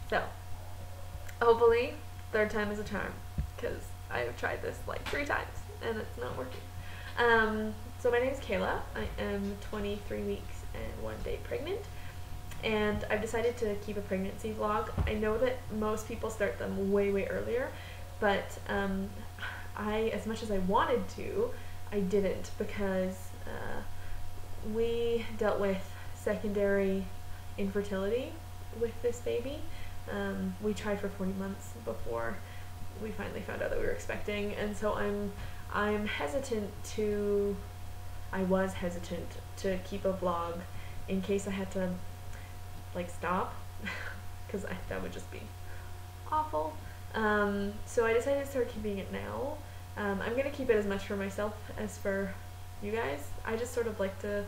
So, hopefully, third time is a charm, because I've tried this like 3 times and it's not working. So my name is Kayla. I am 23 weeks and 1 day pregnant, and I've decided to keep a pregnancy vlog. I know that most people start them way earlier, but as much as I wanted to, I didn't, because we dealt with secondary infertility with this baby. We tried for 40 months before we finally found out that we were expecting, and so I'm hesitant to. I was hesitant to keep a vlog in case I had to like stop, because that would just be awful. So I decided to start keeping it now. I'm gonna keep it as much for myself as for you guys. I just sort of like to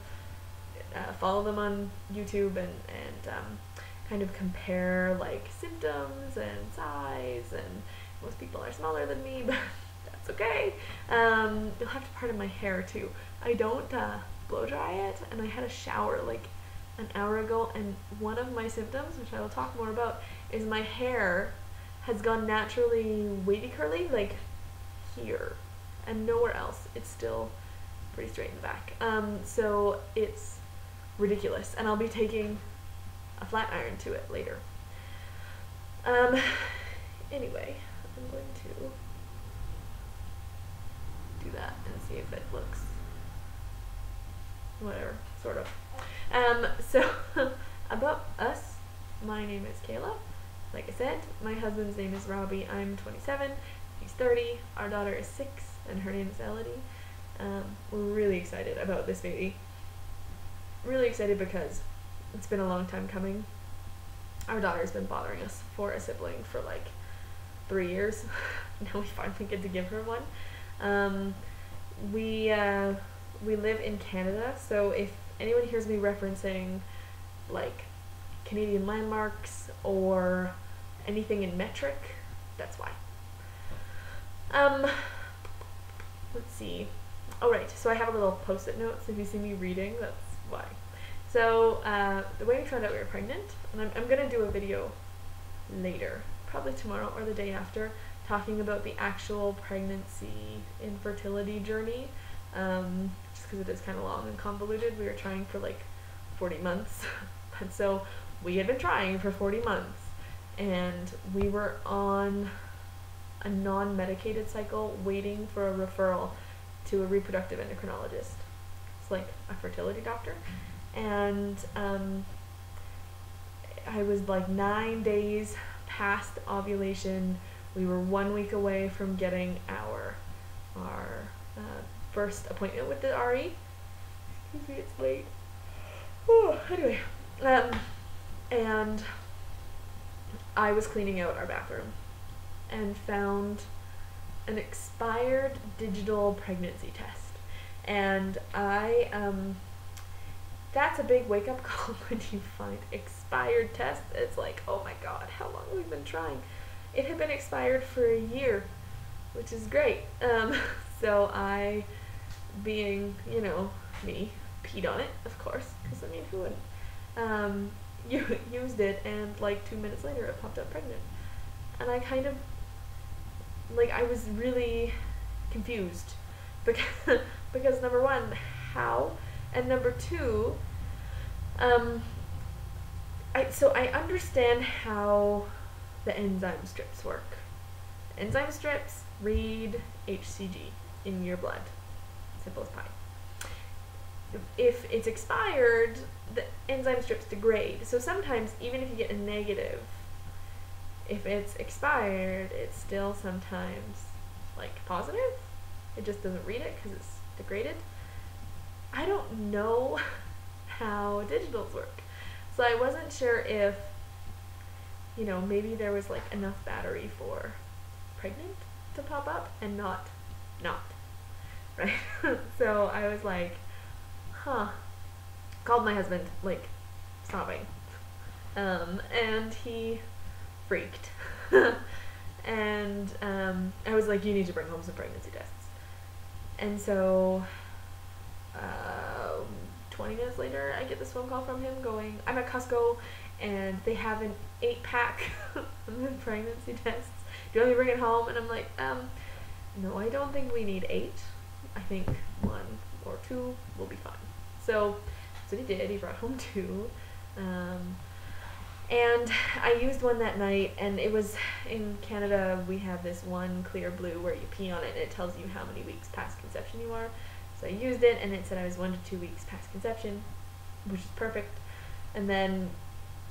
follow them on YouTube and kind of compare like symptoms and size, and most people are smaller than me, but that's okay. You'll have to pardon my hair too. I don't blow dry it, and I had a shower like an hour ago, and one of my symptoms, which I will talk more about, is my hair has gone naturally wavy curly, like here, and nowhere else. It's still pretty straight in the back. So it's ridiculous, and I'll be taking a flat iron to it later. Anyway, I'm going to do that and see if it looks whatever, sort of. So about us, my name is Kayla. Like I said, my husband's name is Robbie. I'm 27, he's 30, our daughter is 6, and her name is Elodie. We're really excited about this baby. Really excited because it's been a long time coming. Our daughter's been bothering us for a sibling for like 3 years. Now we finally get to give her one. We live in Canada, so if anyone hears me referencing like Canadian landmarks or anything in metric, that's why. Let's see. Oh right, so I have a little post-it note, so if you see me reading, that's why. So the way we found out we were pregnant, and I'm gonna do a video later, probably tomorrow or the day after, talking about the actual pregnancy infertility journey, just because it is kind of long and convoluted. We were trying for like 40 months, and so we had been trying for 40 months, and we were on a non-medicated cycle waiting for a referral to a reproductive endocrinologist. It's like a fertility doctor. And I was like 9 days past ovulation. We were 1 week away from getting our first appointment with the RE. Excuse me, it's late. Anyway, and I was cleaning out our bathroom and found an expired digital pregnancy test, and that's a big wake-up call when you find expired tests. It's like, oh my god, how long have we been trying? It had been expired for a year, which is great. So I, being, you know, me, peed on it, of course, because I mean, who wouldn't? Used it, and like 2 minutes later it popped up pregnant. And I kind of, like, I was really confused, because number one, how? And number two, I understand how the enzyme strips work. Enzyme strips read HCG in your blood. Simple as pie. If it's expired, the enzyme strips degrade. So sometimes, even if you get a negative, if it's expired, it's still sometimes like positive. It just doesn't read it because it's degraded. I don't know how digitals work. So I wasn't sure if, you know, maybe there was like enough battery for pregnant to pop up and not, right? So I was like, called my husband, like, sobbing. And he freaked. And I was like, you need to bring home some pregnancy tests. And so 20 minutes later, I get this phone call from him going, I'm at Costco and they have an 8-pack of pregnancy tests. Do you want me to bring it home? And I'm like, no, I don't think we need 8. I think 1 or 2 will be fine. So he did. He brought home 2. And I used one that night, and it was, in Canada, we have this one clear blue where you pee on it, and it tells you how many weeks past conception you are. So I used it, and it said I was 1 to 2 weeks past conception, which is perfect. And then,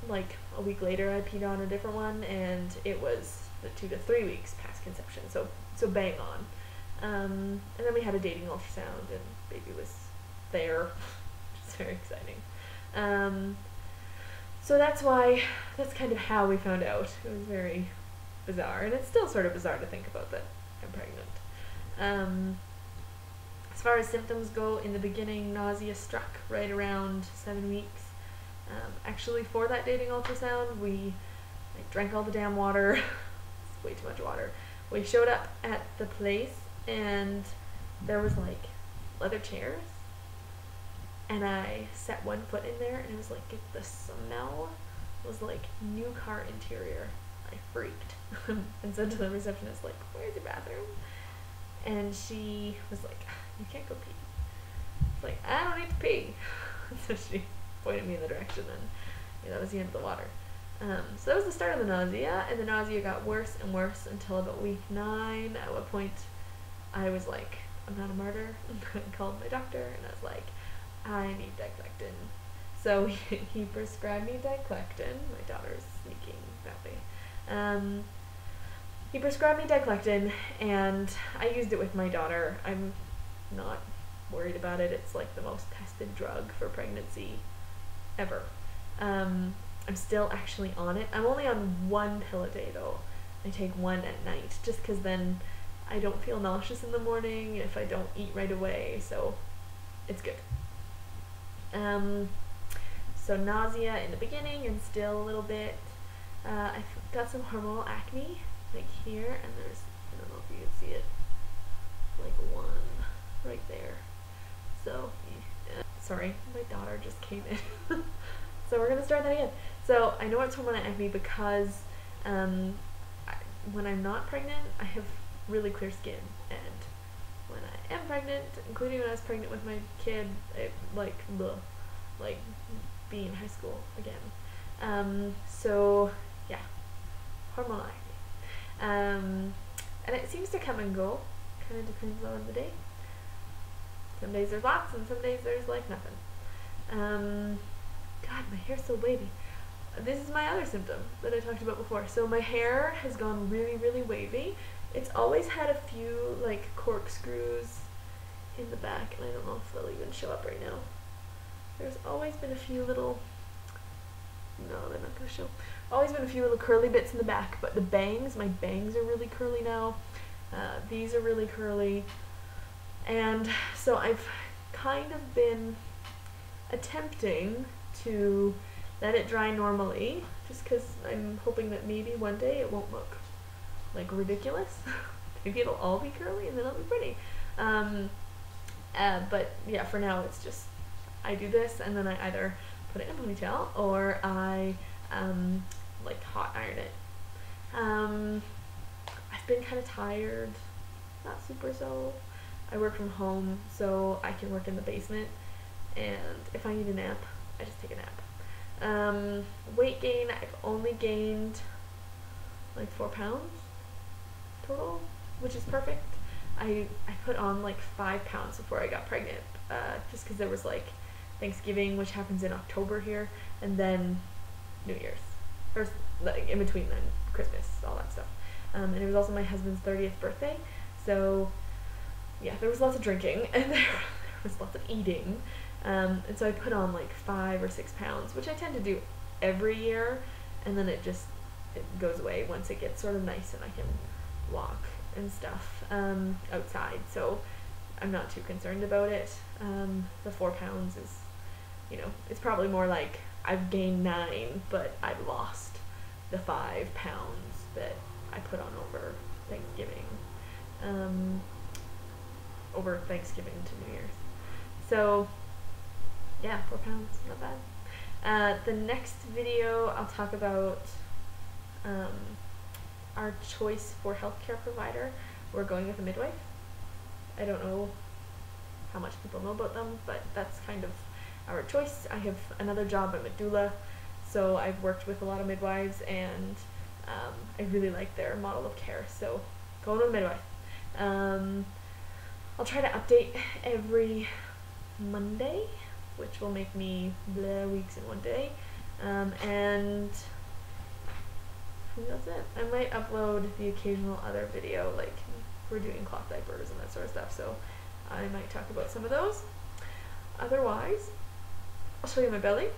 like, a week later, I peed on a different one, and it was the 2 to 3 weeks past conception, so bang on. And then we had a dating ultrasound, and baby was there, which is very exciting. So that's kind of how we found out. It was very bizarre, and it's still sort of bizarre to think about that I'm pregnant. As far as symptoms go, in the beginning, nausea struck right around 7 weeks. Actually, for that dating ultrasound, we drank all the damn water. It's way too much water. We showed up at the place, and there was like leather chairs, and I set one foot in there, and it was like, the smell was like new car interior. I freaked and said to the receptionist, like, where's your bathroom? And she was like, you can't go pee. It's like, I don't need to pee. So she pointed me in the direction, and that was the end of the water. So that was the start of the nausea, and the nausea got worse and worse until about week 9, at what point I was like, I'm not a martyr. I called my doctor, and I was like, I need Diclexin. So he prescribed me Diclexin. My daughter's sneaking that way. He prescribed me Diclexin, and I used it with my daughter. I'm not worried about it. It's like the most tested drug for pregnancy ever. I'm still actually on it. I'm only on 1 pill a day though. I take 1 at night, just because then I don't feel nauseous in the morning if I don't eat right away, so it's good. So nausea in the beginning, and still a little bit. I've got some hormonal acne, like here, and there's, I don't know if you can see it, like 1 right there. So, yeah. Sorry, my daughter just came in. So we're gonna start that again. So I know it's hormonal acne because when I'm not pregnant, I have really clear skin, and when I am pregnant, including when I was pregnant with my kid, it like being in high school again. So yeah, hormonal acne. And it seems to come and go, kind of depends on the day. Some days there's lots, and some days there's like nothing. God, my hair's so wavy. This is my other symptom that I talked about before. So my hair has gone really, really wavy. It's always had a few like corkscrews in the back, and I don't know if they'll even show up right now. There's always been a few little, no, they're not going to show. Always been a few little curly bits in the back, but the bangs, my bangs are really curly now. These are really curly. And so I've kind of been attempting to let it dry normally, just because I'm hoping that maybe one day it won't look like ridiculous. Maybe it'll all be curly and then it'll be pretty. But yeah, for now it's just, I do this and then I either put it in a ponytail or I like hot iron it. I've been kind of tired, not super so. I work from home, so I can work in the basement, and if I need a nap, I just take a nap. Weight gain, I've only gained like 4 pounds total, which is perfect. I put on like 5 pounds before I got pregnant, just because there was like Thanksgiving, which happens in October here, and then New Year's, or like in between then, Christmas, all that stuff. And it was also my husband's 30th birthday, so yeah, there was lots of drinking, and there was lots of eating, and so I put on like 5 or 6 pounds, which I tend to do every year, and then it goes away once it gets sort of nice and I can walk and stuff outside, so I'm not too concerned about it. The 4 pounds is, it's probably more like I've gained 9, but I've lost the 5 pounds that I put on over Thanksgiving. Over Thanksgiving to New Year's. So yeah, 4 pounds, not bad. The next video I'll talk about our choice for healthcare provider. We're going with a midwife. I don't know how much people know about them, but that's kind of our choice. I have another job, I'm a doula, so I've worked with a lot of midwives, and I really like their model of care, so going with a midwife. I'll try to update every Monday, which will make me weeks in one day, and I think that's it. I might upload the occasional other video, like we're doing cloth diapers and that sort of stuff, so I might talk about some of those. Otherwise, I'll show you my belly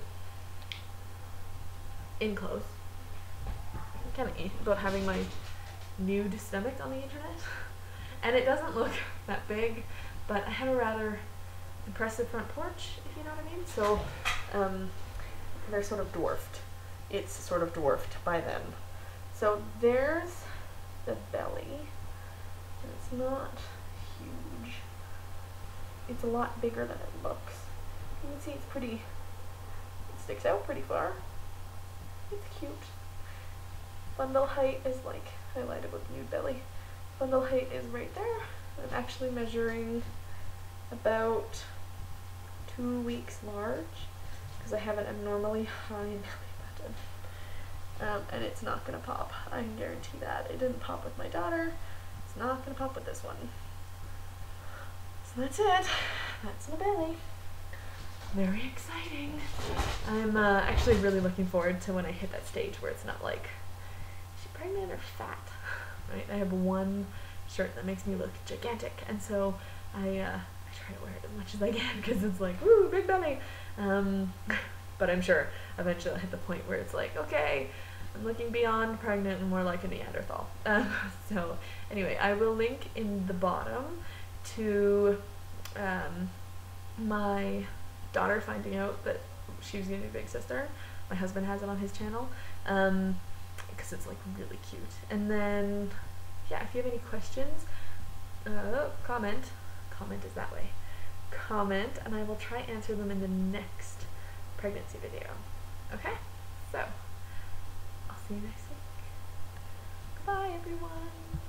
in clothes. I'm kind of about having my nude stomach on the internet, and it doesn't look that big, but I have a rather impressive front porch, if you know what I mean. So they're sort of dwarfed. It's sort of dwarfed by them. So there's the belly. It's not huge. It's a lot bigger than it looks. You can see it's pretty, it sticks out pretty far. It's cute. Bundle height is like, I lied about the nude belly. Bundle height is right there. I'm actually measuring about 2 weeks large because I have an abnormally high belly button. And it's not gonna pop. I can guarantee that. It didn't pop with my daughter. It's not gonna pop with this one. So that's it. That's my belly. Very exciting. I'm actually really looking forward to when I hit that stage where it's not like, is she pregnant or fat? Right? I have one shirt that makes me look gigantic, and so I try to wear it as much as I can because it's like, woo, big belly. But I'm sure eventually I'll hit the point where it's like, okay, I'm looking beyond pregnant and more like a Neanderthal. So anyway, I will link in the bottom to my daughter finding out that she was gonna be big sister. My husband has it on his channel because it's like really cute. And then yeah, if you have any questions, comment is that way. Comment and I will try answer them in the next pregnancy video. Okay? So I'll see you next week. Goodbye everyone.